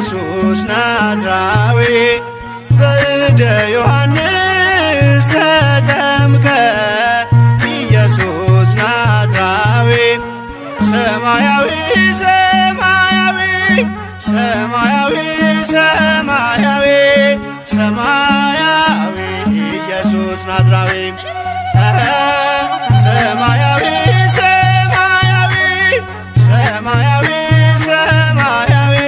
ኢየሱስ ናዝራዊ በእደ ዮሐንስ ተጠምቀ ኢየሱስ ናዝራዊ ሰማያዊ ሰማያዊ ሰማያዊ ሰማያዊ ሰማያዊ ኢየሱስ ናዝራዊ ሰማያዊ ሰማያዊ ሰማያዊ ሰማያዊ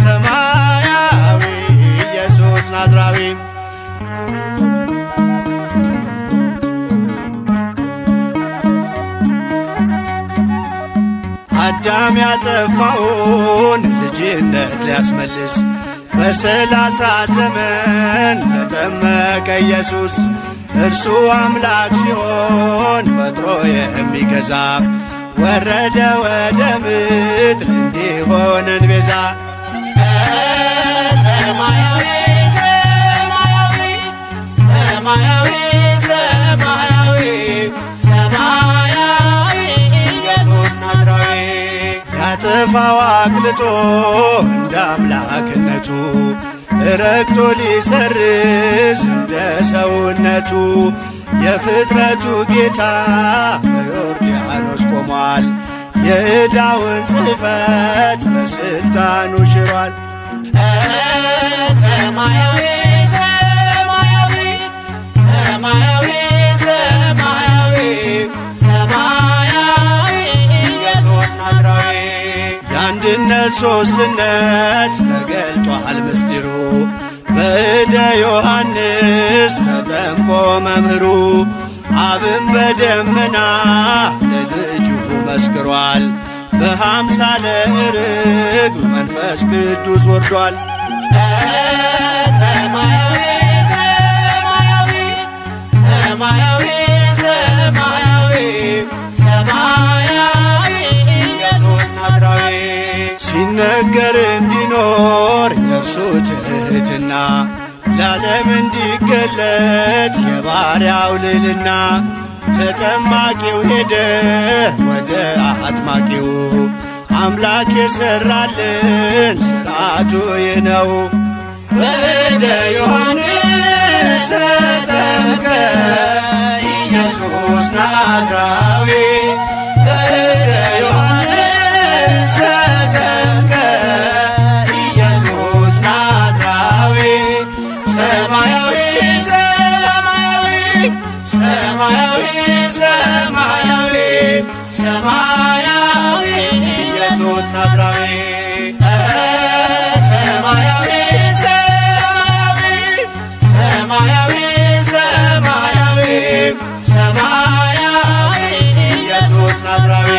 ሰማያዊ ኢየሱስ ናዝራዊ አዳም ያጠፋውን ልጅነት ሊያስመልስ በ30 ዘመን ተጠመቀ ኢየሱስ። እርሱ አምላክ ሲሆን ፈጥሮ የሚገዛ ወረደ ወደ ምድር እንዲሆነን ቤዛ። ሰማያዊ ሰማያዊ ሰማያዊ ሰማያዊ ሰማያዊ ኢየሱስ ናዝራዊ ያጠፋው አቅልጦ እንደ አምላክነቱ ረግጦ ሊሰርዝ እንደ ሰውነቱ የፍጥረቱ ጌታ በዮርዳኖስ ቆሟል። የዕዳውን ጽሕፈት በሥልጣኑ ሽሯል። ሰማያዊ ሰማያዊ ሰማያዊ ሰማያዊ ሰማያዊ ኢየሱስ ናዝራዊ የአንድነት ሦስትነት ተገልጧል ምስጢሩ በእደ ዮሐንስ ተጠምቆ መምህሩ። አብን በደመና ለልጁ መስክሯል። በአምሳለ ርግብ መንፈስ ቅዱስ ወርዷል። ሰማያዊ ሰማያዊ ሰማያዊ ሰማያዊ ሰማያዊ ኢየሱስ ናዝራዊ ሲነገር እንዲኖር የእርሱ ትሕትና ለዓለም እንዲገለጥ የባሪያው ልዕልና። ተጠማቂው ሄደ ወደ አጥማቂው አምላክ የሠራልን ሥርዓቱ ይህ ነው። በእደ ዮሐንስ ተጠምቀ ኢየሱስ ናዝራዊ በእደ ዮሐንስ ተጠምቀ ኢየሱስ ናዝራዊ ሰማያዊ ሰማያዊ ሰማያዊ ሰማያዊ ሰማያዊ ኢየሱስ ናዝራዊ ሰማያዊ ሰማያዊ ሰማያዊ ሰማያዊ ኢየሱስ ናዝራዊ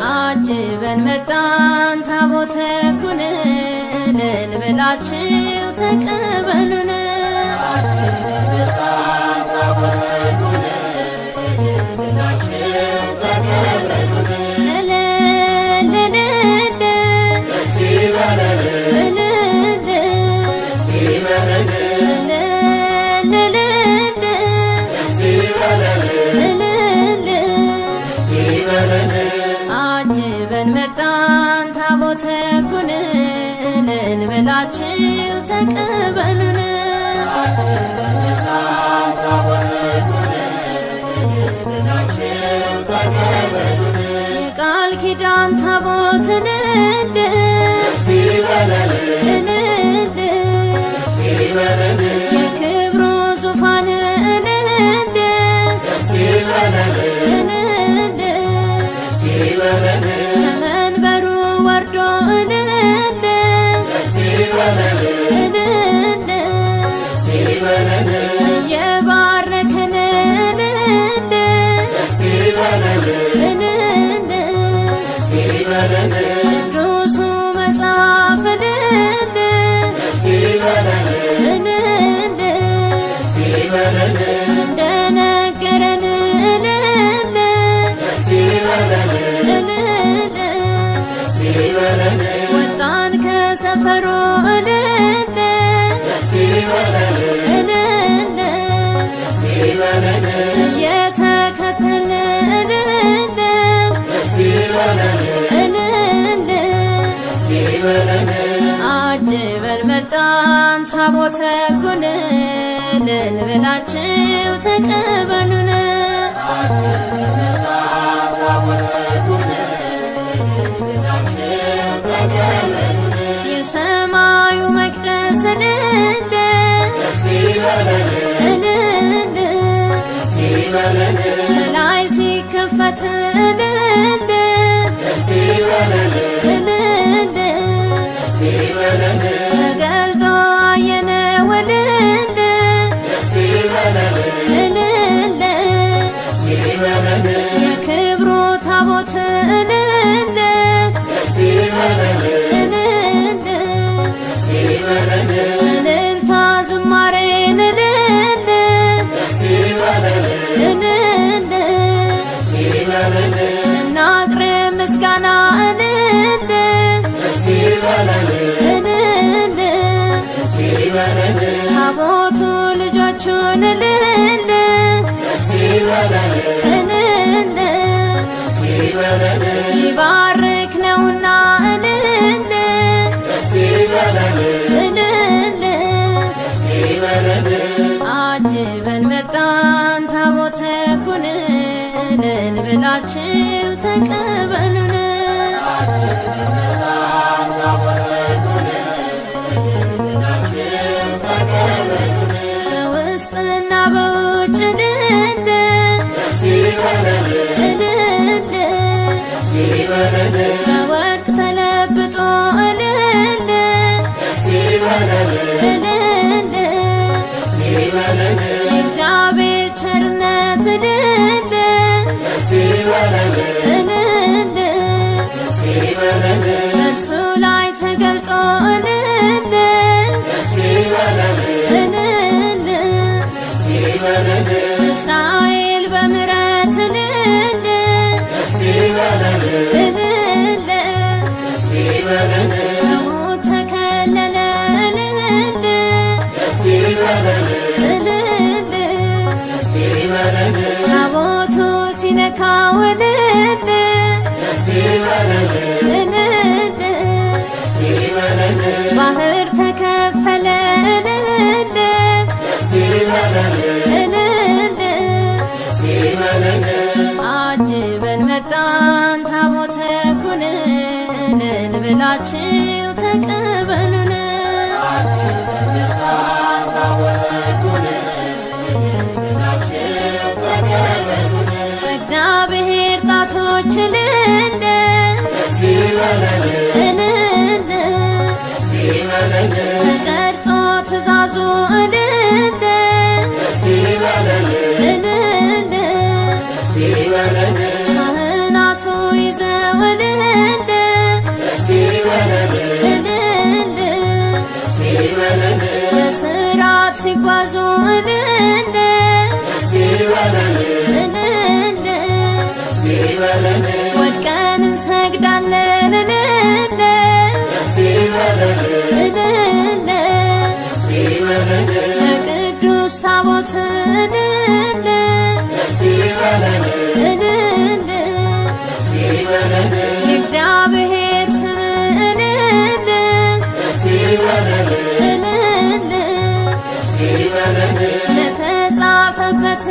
አጅበን መጣን ታቦተ ሕጉን እልል ብላችሁ ተቀበሉን። አጅበን መጣን ታቦተ ሕጉን እልል ብላችሁ ተቀበሉን። የቃል ኪዳን ታቦት እንደ የክብሩ ዙፋን እንደ ቅዱሱ መጽሐፍ እንደነገረን ወጣን ከሰፈሩ እየተከተልን አጅበን መጣን ታቦተ ሕጉን ልንበላችሁ ተቀበሉን። የሰማዩ መቅደስ ከላይ ሲከፈት ተገልጦ አየነው የክብሩ ታቦት እልልታ ዝማሬን እናቅርብ ምስጋና ታቦቱ ልጆቹን ሊባርክ ነውና አጅበን መጣን ታቦተ ሕጉን ልንበላችሁ ተቀበሉን። በውስጥና በውጭ በወርቅ ተለብጦ የእግዚአብሔር ቸርነት በእርሱ ላይ ተገልጦ እስራኤል በምሕረት ከሞት ተከለለ ታቦቱ ሲነካው ባህር ተከፈለ አጅበን መጣን ታቦተ ሕጉን ልንበላችሁ ተቀበሉን። በእግዚአብሔር ጣቶች ተቀርጾ ትእዛዙ ካህናቱ ይዘው በሥርዓት ሲጓዙ ወድቀን እንሰግዳለን ለቅዱስ ታቦት የእግዚአብሔር ስም ለተጻፈበት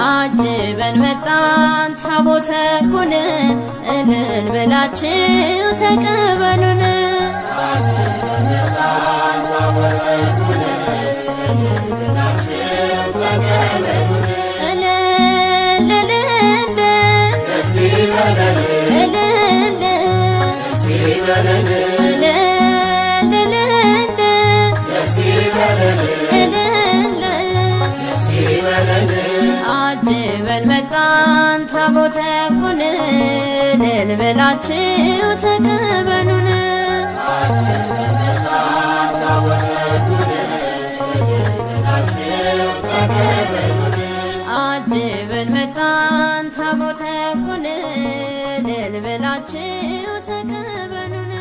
አጅበን መጣን ታቦተ ሕጉን ልንበላችሁ ተቀበሉን። Let's አጅበን መጣን ታቦተ ሕጉን እልል ብላችሁ ተቀበሉን። አጅበን መጣን ታቦተ ሕጉን እልል ብላችሁ ተቀበሉን።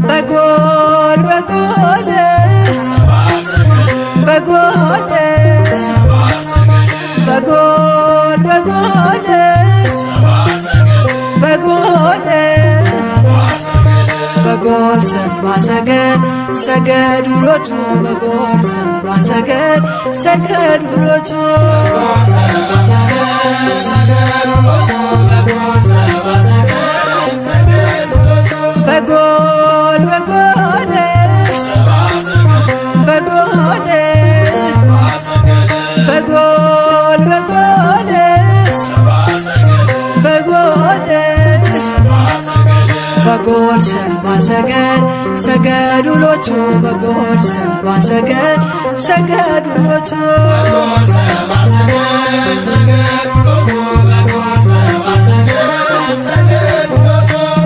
በጎል በጎል በጎል በጎል በጎል በጎል በጎል ሰብአ ሰገል ሰገዱ ሎቱ በጎል ሰብአ ሰገል ሰገዱ ሎቱ በጎል በጎል በጎል በጎል በጎል በጎል በጎል ሰብአ ሰገል ሰገዱ ሎቱ በጎል ሰብአ ሰገል ሰገዱ ሎቱ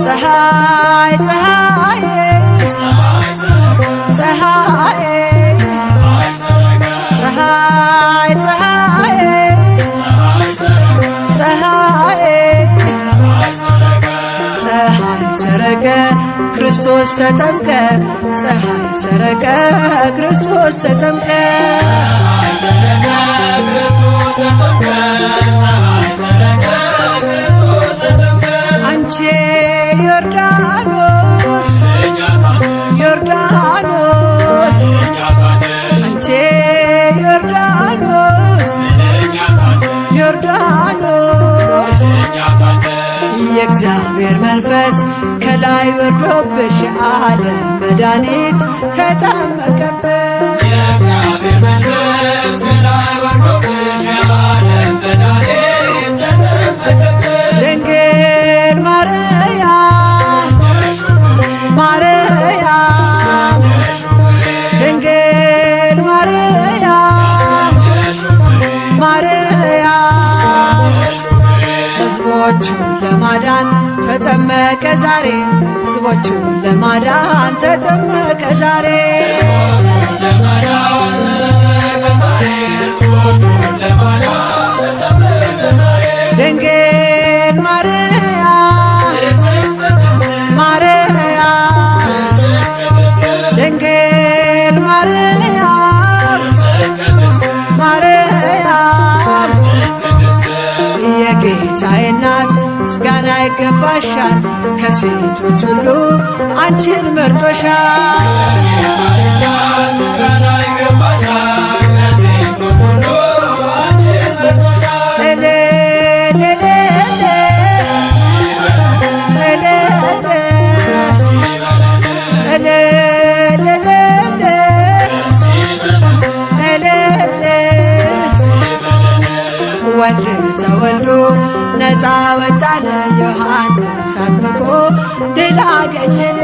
ፀሐይ ፀሐይ ፀሐይ ፀሐይ ፀሐይ ፀሐይ ሰረቀ ክርስቶስ ተጠምቀ ፀሐይ ሰረቀ ክርስቶስ ተጠምቀ አንቺ ዮርዳኖስ ዮርዳኖስ አንቺ ዮርዳኖስ ዮርዳኖስ የእግዚአብሔር መንፈስ ከላይ ወርዶብሽ ዓለም መድኃኒት ተጠመቀብሽ የእግዚአብሔር መንፈስ ከላይ ወርዶብሽ ዓለም መድኃኒት ተጠመቀብሽ ድንግል ማርያም ማርያም ድንግል ማርያም ማርያም ሕዝቦቹን ለማዳን ተጠመቀ ዛሬ ሕዝቦቹን ለማዳን ተጠመቀ ዛሬ ድንግል ማርያም ማርያም ድንግል ማርያም ማርያም የጌታዬ እናት ምስጋና ይገባሻል ከሴቶች ሁሉ አንቺን መርጦሻል ወልድ ተወልዶ ነፃ ወጣነ ዮሐንስ አጥምቆ ድል አገኘን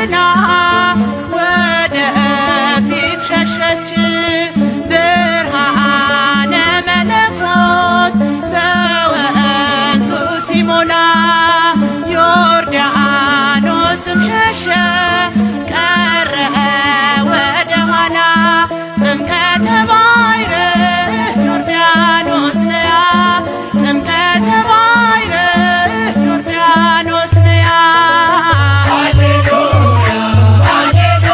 ጥላ ወደ ፊት ሸሸች። ብርሃነ መለኮት በወንዙ ሲሞላ ዮርዳኖስም ሸሸ ቀረ ወደ ኋላ። ጥምቀተ ባሕር ዮርዳኖስ ነያ ጥምቀተ ባሕር ዮርዳኖስ ነያ። ሃሌሉያ ሃሌሉያ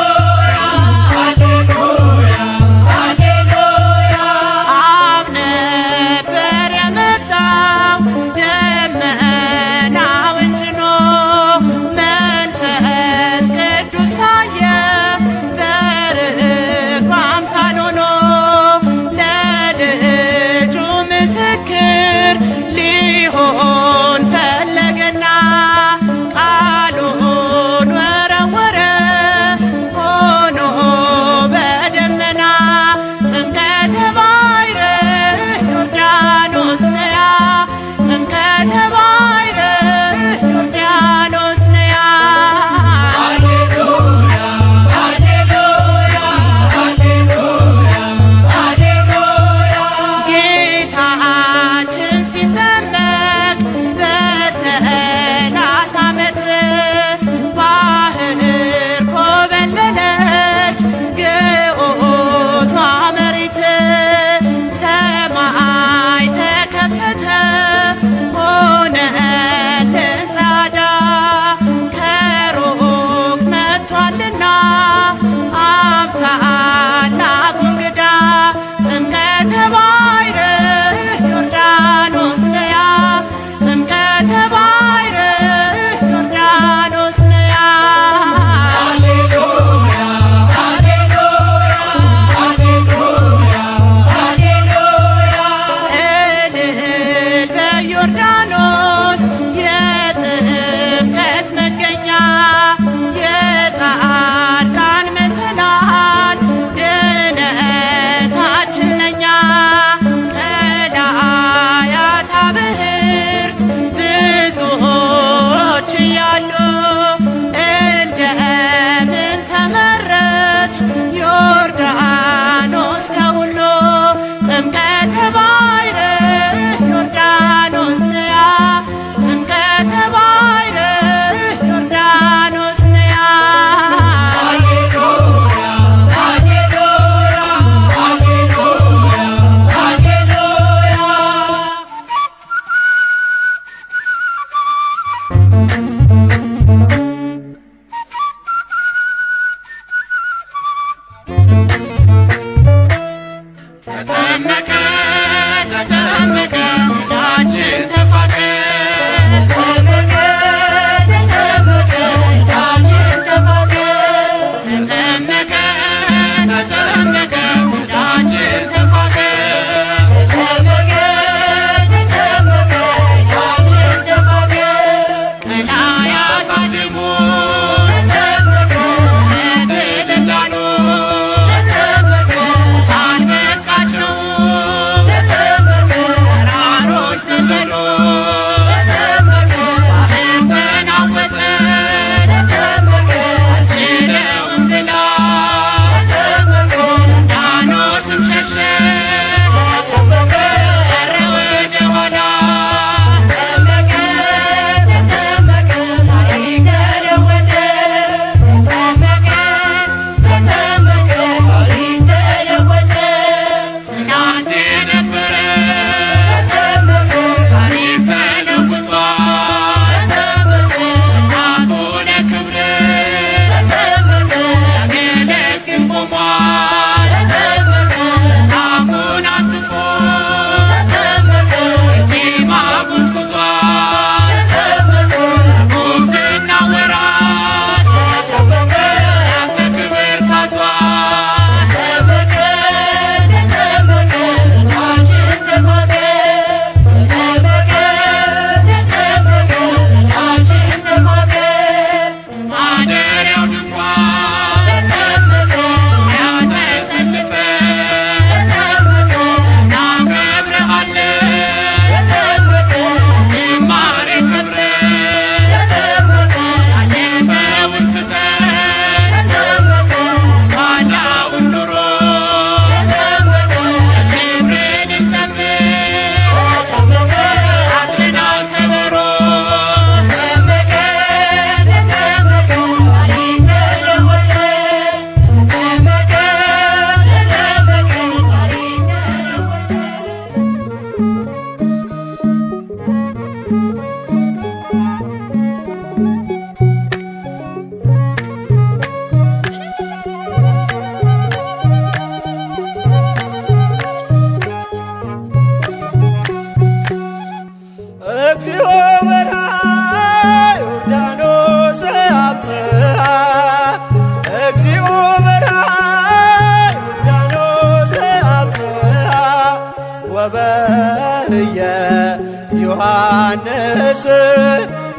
ዮሐንስ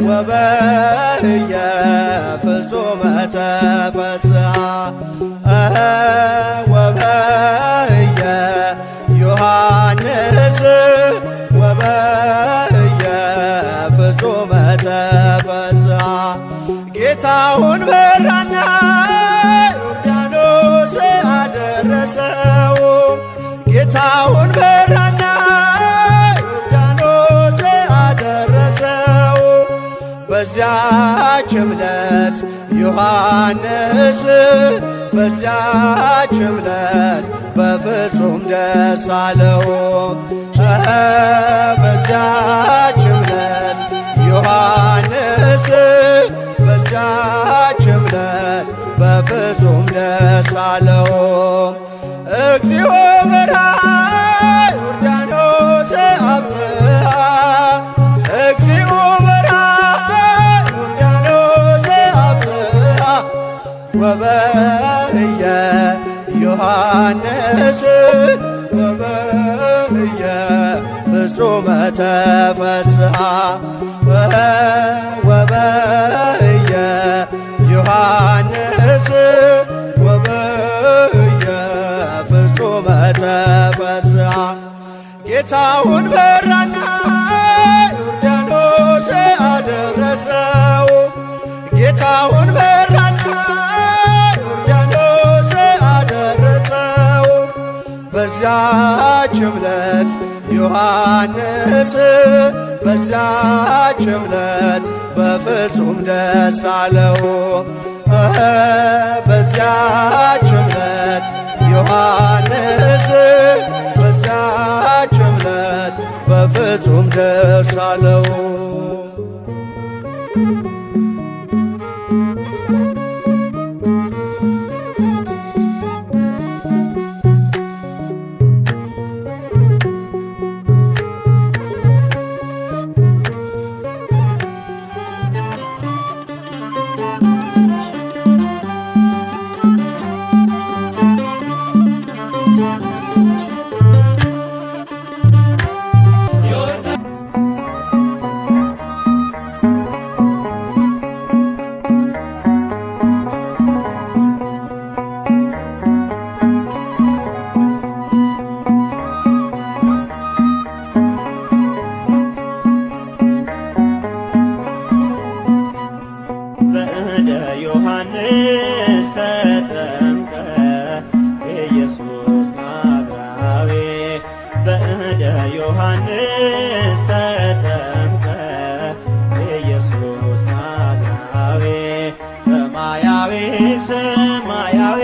ወበህየ ፍጹመ ተፈስሐ ወበህየ ዮሐንስ ወበህየ ፍጹመ ተፈስሐ ጌታውን በራና ዮርዳኖስ አደረሰው ጌታውን በራና ዮርዳኖስ አደረሰው በዚያች ዕለት ዮሐንስ በዚያች ዕለት በፍጹም ደስ አለው በዚያች ዕለት ዮሐንስ በዚያች ዕለት በፍጹም ደስ አለው እግዚኦ በርሃ ዮርዳኖስ አብጽሐ እግዚኦ በርሃ ዮርዳኖስ አብጽሐ ወበህየ ዮሐንስ ወበህየ ፍጹመ ተፈስሐ ወበህየ ዮሐንስ ወበህየ ፍጹመ ተፈስሐ ጌታውን በራና ዮርዳኖስ አደረሰው ጌታውን በራና ዮርዳኖስ አደረሰው በዚያች ዕለት ዮሐንስ በዚያች ዕለት በፍጹም ደስ አለው በዚያች ዕለት ዮሐንስ በዚያች ዕለት በፍጹም ደስ አለው ዮሐንስ ተጠምቀ ኢየሱስ ናዝራዊ በእደ ዮሐንስ ተጠምቀ ኢየሱስ ናዝራዊ ሰማያዊ ሰማያዊ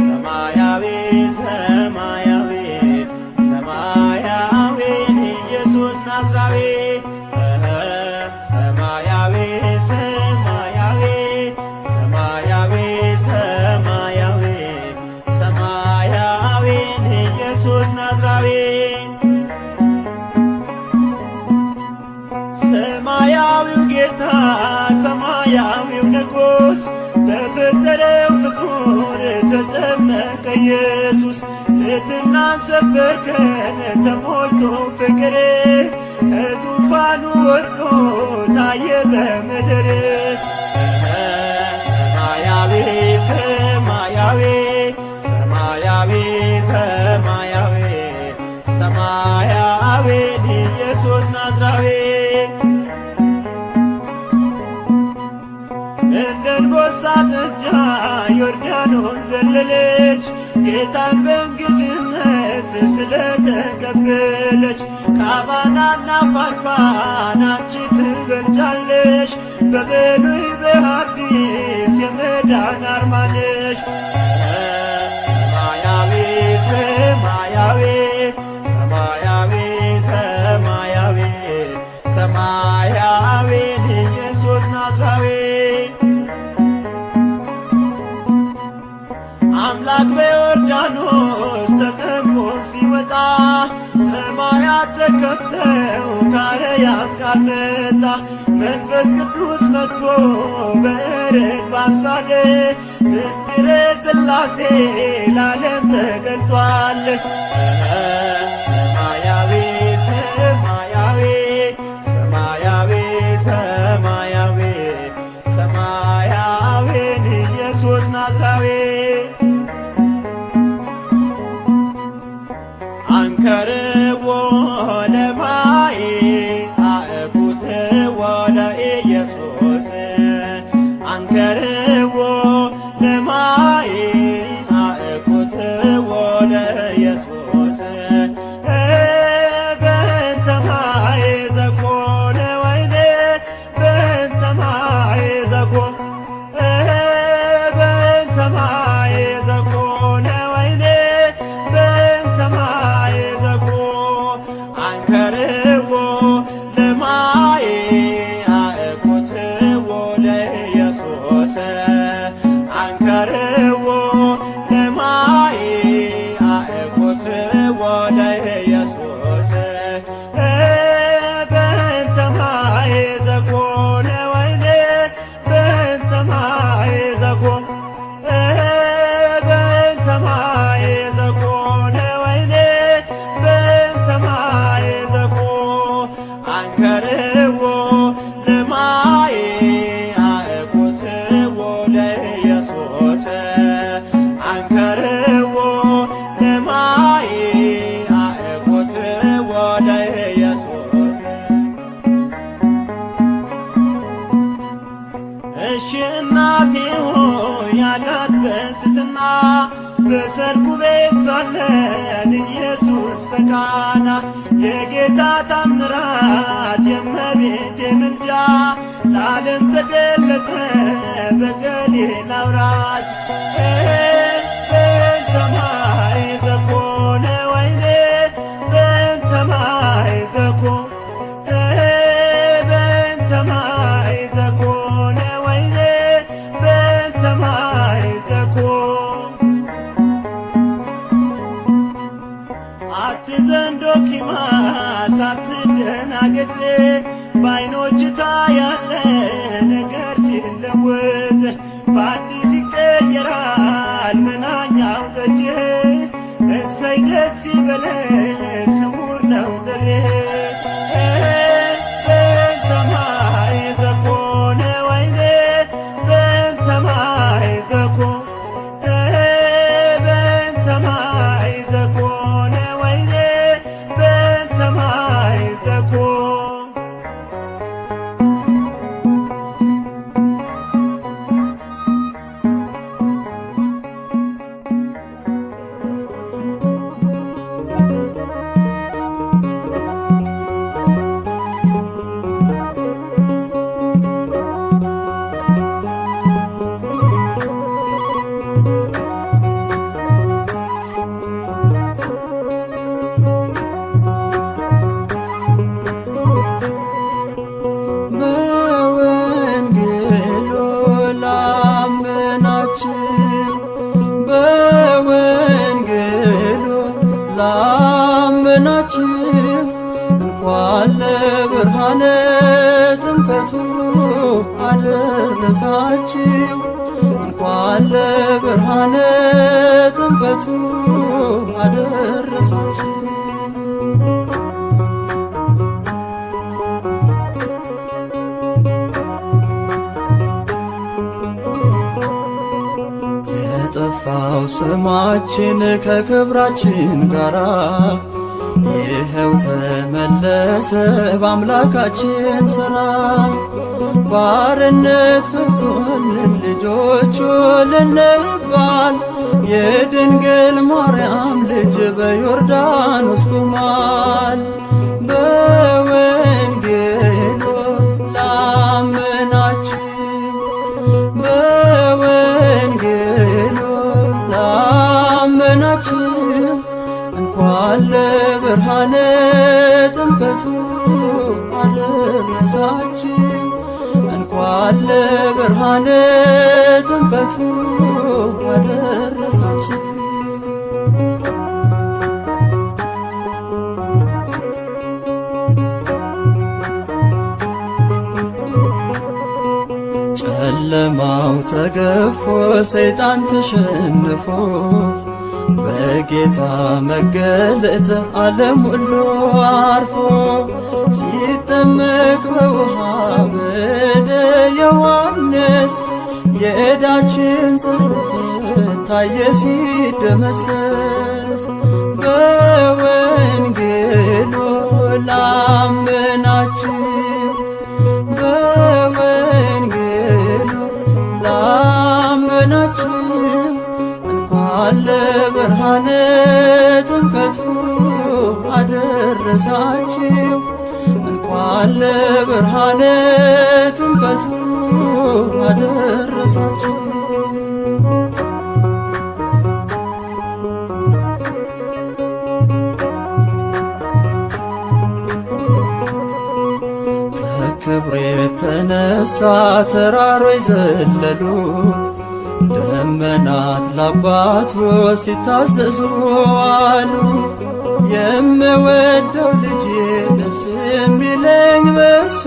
ሰማያዊ ሰማያዊ ሰማያዊ ኢየሱስ ናዝራዊ ሰማያዊ ሰማያዊ ሰማያዊ ሰማያዊ ሰማያዊ ኢየሱስ ናዝራዊ ሰማያዊው ጌታ ሰማያዊው ንጉሥ በፈጠረው ፍጡር ተጠመቀ ኢየሱስ ትሕትናን ሰበከን ተሞልቶ ፍቅር ከዙፋኑ ወርዶ ታየ በምድር ሰማያዊ ሰማያዊ ሰማያዊ ሰማያዊ ሰማያዊ ኢየሱስ ናዝራዊ እንደ አንበሳ ጥጃ ዮርዳኖስ ዘለለች ጌታን በእንግድነት ስለተቀበለች ከአባናና ፋንፋን አንቺ ትበልጫለሽ በብሉይ በሐዲስ የመዳን አርማ ነሽ ሰማያዊ ሰማያዊ ሰማያዊ ሰማያዊ ሰማያዊ ኢየሱስ ናዝራዊ አምላክ በዮርዳኖስ ተጠምቆ ሲወጣ ሰማያት ተከፍተው ከአርያም ቃል መጣ መንፈስ ቅዱስ መጥቶ በርግብ አምሳል ምስጢረ ሥላሴ ለዓለም ተገልጧል ሰማያዊ ሰማያዊ ሰማያዊ ናዝራዊ አንከርዎ ለማይ አእኩትዎ ለኢየሱስ አንከርዎ ለማይ አእኩትዎ ለኢየሱስ በእንተ ማይ ዘኮነ ወይኔ በእንተ ማይ ዘኮነ በእንተ ማይ ዘኮነ ወይኔ በእንተ ማይ ዘኮነ አንከርዎ ለማይ አእኩትዎ ለኢየሱስ አንከርዎ ለማይ አእኩትዎ ለኢየሱስ በእንተ ማይ ዘኮነ ወይኔ በእንተ ማይ ዘኮነ በእንተ ማይ ዘኮነ ወይኔ በእንተ ማይ ዘኮነ አንከርዎ ለማይ አእኩትዎ ለኢየሱስ አንከርዎ ለማይ አእኩትዎ ለኢየሱስ እሺ እናቴ ሆይ ያላት በትሕትና በሰርጉ ቤት ሳለን ኢየሱስ በቃና የጌታ ታምራት የእመቤቴ ምልጃ ለዓለም ተገለጠ በገሊላ አውራጅ በእንተ ማይ ዘኮነ ወይኔ በእንተ ማይ ዘኮነ በእንተ ማይ ዘኮነ ወይኔ በእንተ ማይ ዘኮነ አትዘንዶ ኪማስ አትደናገጥ በዓይኖች ታያለ ነገር ሲለወጥ በአዲስ ይቀየራል መናኛው ጠጅ እሰይ ደስ ይበለን ስውር ነው ጥሪህ በእንተ ማይ ዘኮነ ወይኔ በእንተ ማይ ዘኮነ በእንተ ማይ ዘኮነ ወይኔ በእንተ ማይ ዘኮነ በወንጌሉ ላመናችሁ በወንጌሉ ላመናችሁ እንኳን ለብርሃነ ጥምቀቱ አደረሳችሁ እንኳን ለብርሃነ ጥምቀቱ አደረሳችሁ የጠፋው ስማችን ከክብራችን ጋራ ይኸው ተመለሰ በአምላካችን ሥራ ባርነት ገብቶልን ልጆቹ ልንባል የድንግል ማርያም ልጅ በዮርዳኖስ ቆሟል በወንጌሉ ላመናችሁ በወንጌሉ ላመናችሁ እንኳን ለብርሃነ ጥምቀቱ አደረሳችሁ እንኳን ለብርሃነ ጥምቀቱ አደረሳችሁ ጨለማው ተገፎ ሰይጣን ተሸንፎ በጌታ መገለጥ ዓለም ሁሉ አርፎ ሲጠመቅ በውሃ በደ ዮሐንስ የዕዳችን ጽሕፈት ታየ ሲደመሰስ በወንጌሉ ላመናችሁ በወንጌሉ ላመናችሁ እንኳን ለብርሃነ ጥምቀቱ አደረሳችሁ እንኳን ለብርሃነ ጥምቀቱ አደረሳችሁ። ከክብሩ የተነሳ ተራሮች ዘለሉ ደመናት ለአባቱ ሲታዘዙ አሉ። የምወደው ልጄ ደስ የሚለኝ በሱ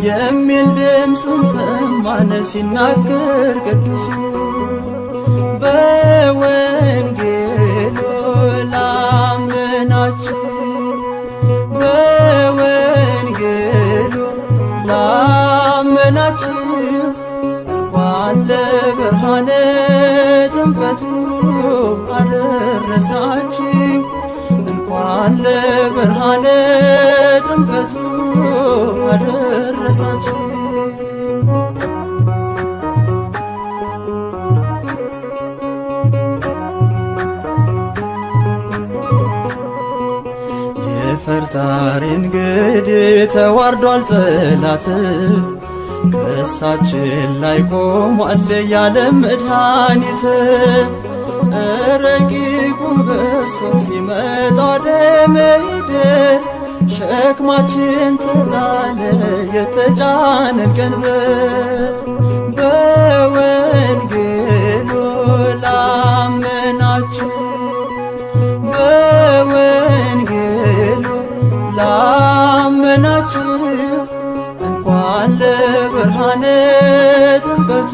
የሚል ድምፁን ሰማን ሲናገር ቅዱሱ በወንጌሉ ላመናችሁ በወንጌሉ ላመናችሁ እንኳን ለብርሃነ ጥምቀቱ አደረሳችሁ እንኳን ለብርሃነ ጥምቀቱ አደረሳችሁ። ይፈር ዛሬ እንግዲህ ተዋርዷል ጠላት ከእሳችን ላይ ቆሟል ያለም መድኃኒት ረቂቁ ገዝፎ ሲመጣ ደመሄደር ሸክማችን ተጣለ የተጫነን ቀንበር በወንጌሉ ላመናችሁ በወንጌሉ ላመናችሁ እንኳን ለብርሃነ ጥምቀቱ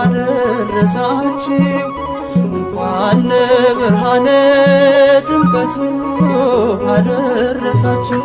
አደረሳችሁ እንኳን ለብርሃነ ጥምቀቱ አደረሳችሁ።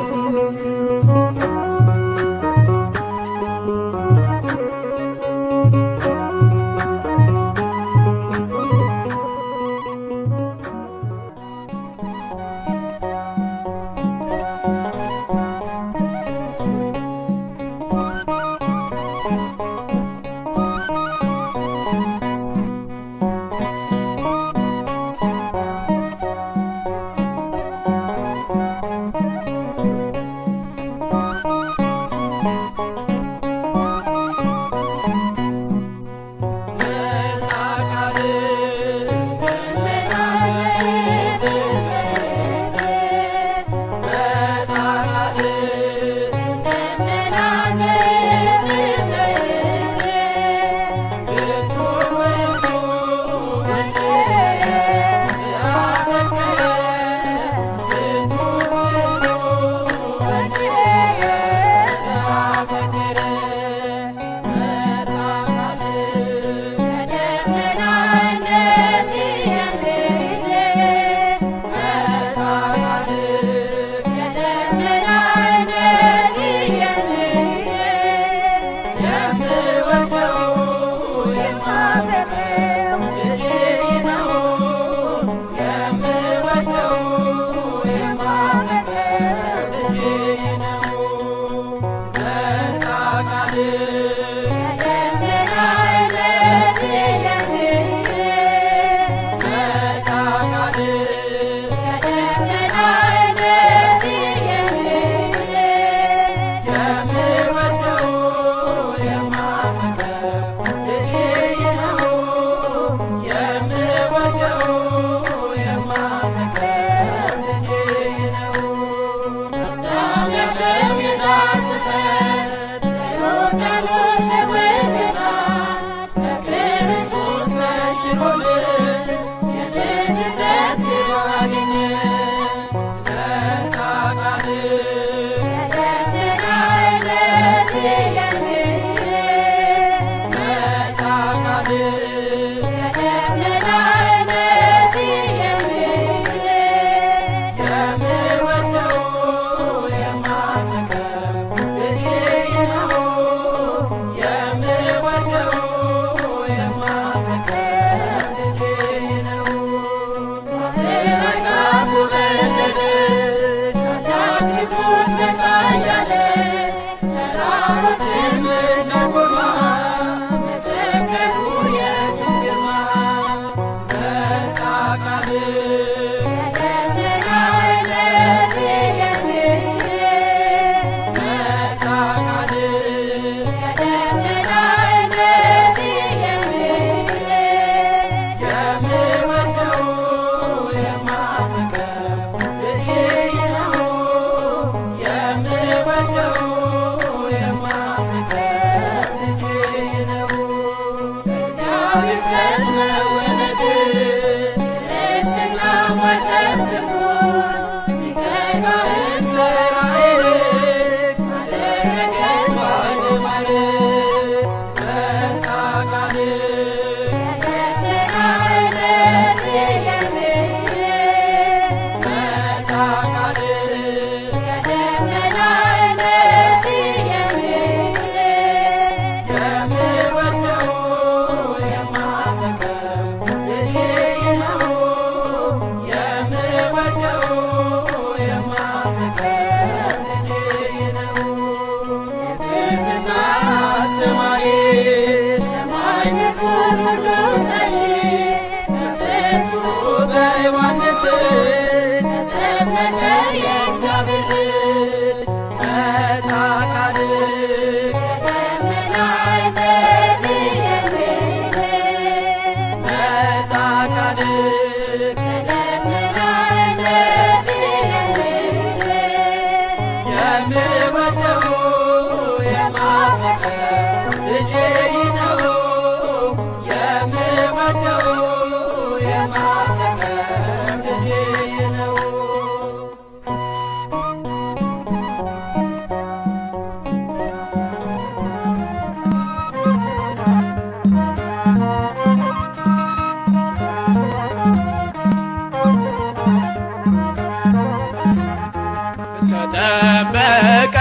ተጠመቀ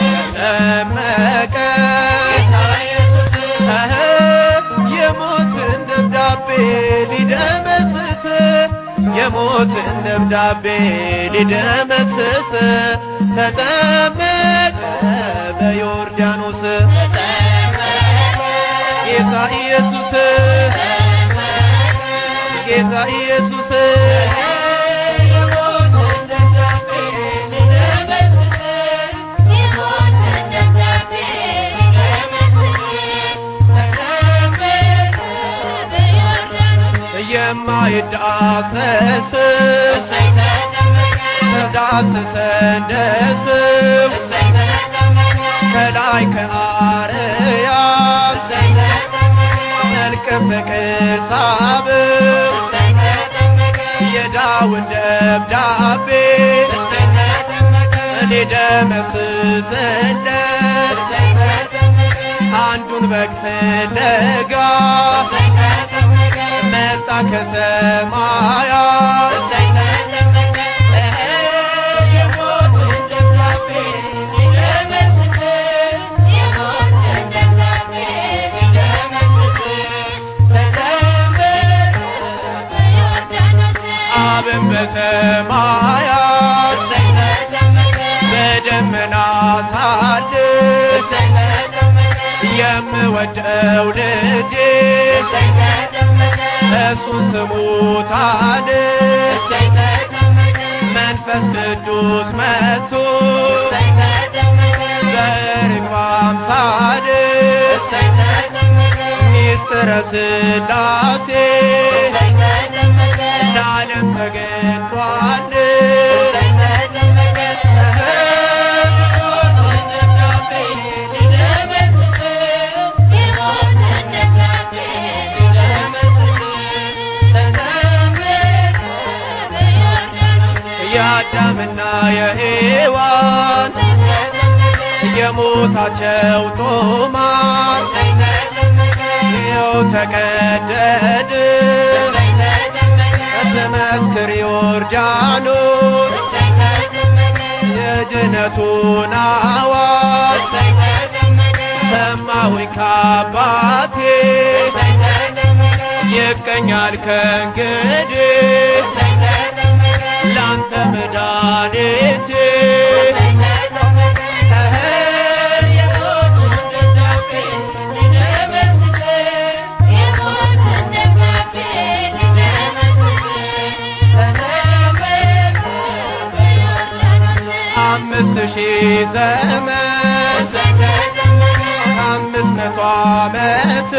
ተጠመቀ የሞትን ደብዳቤ ሊደመስስ የሞትን ደብዳቤ ሊደመስስ ተጠመቀ በዮርዳኖስ ጌታ ኢየሱስ ጌታ ኢየሱስ የማይዳሰስ ተዳሰሰ እንደ ስም ከላይ ከአርያም መልከ ፍቅር ሳብም የዳዊት ደብዳቤ እኔ ደመስስለት አንዱን በግ ፍለጋ መጣ ከሰማያት የሞትን ደብዳቤ ሊደመስስ ተጠመቀ አብን በሰማያት በደመና ሳድር የምወደው ልጄ እሱን ስሙታል መንፈስ ቅዱስ መጥቶ በርግብ አምሳል ሚስጥረ ሥላሴ ለዓለም ተገልጧል። የአዳምና የሔዋን የሞታቸው ጦማር ይኸው ተቀደድ ትመስክር ዮርዳኖስ የድነቱን አዋጅ ሰማሁኝ ከአባቴ ይገኛል ከእንግዲህ ላንተ መድኃኒቴ አምስት ሺህ ዘመን 500 ዓመት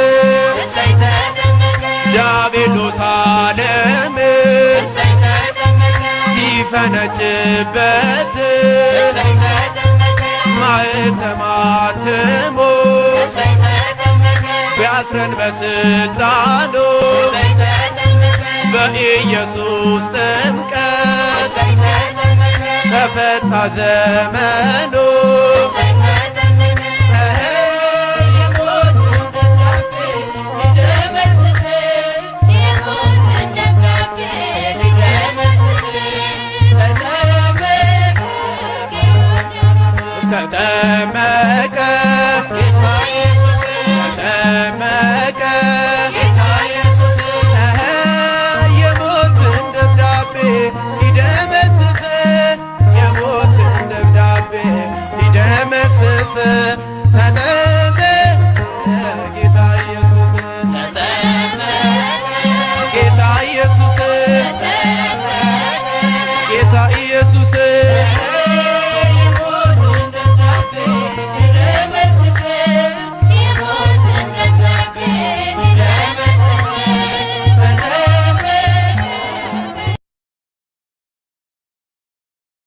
ዲያብሎስ ዓለምን ሲፈነጭበት ማኅተም አትሞ ታስረን በስልጣኑ በኢየሱስ ጥምቀት ተፈታ ዘመኑ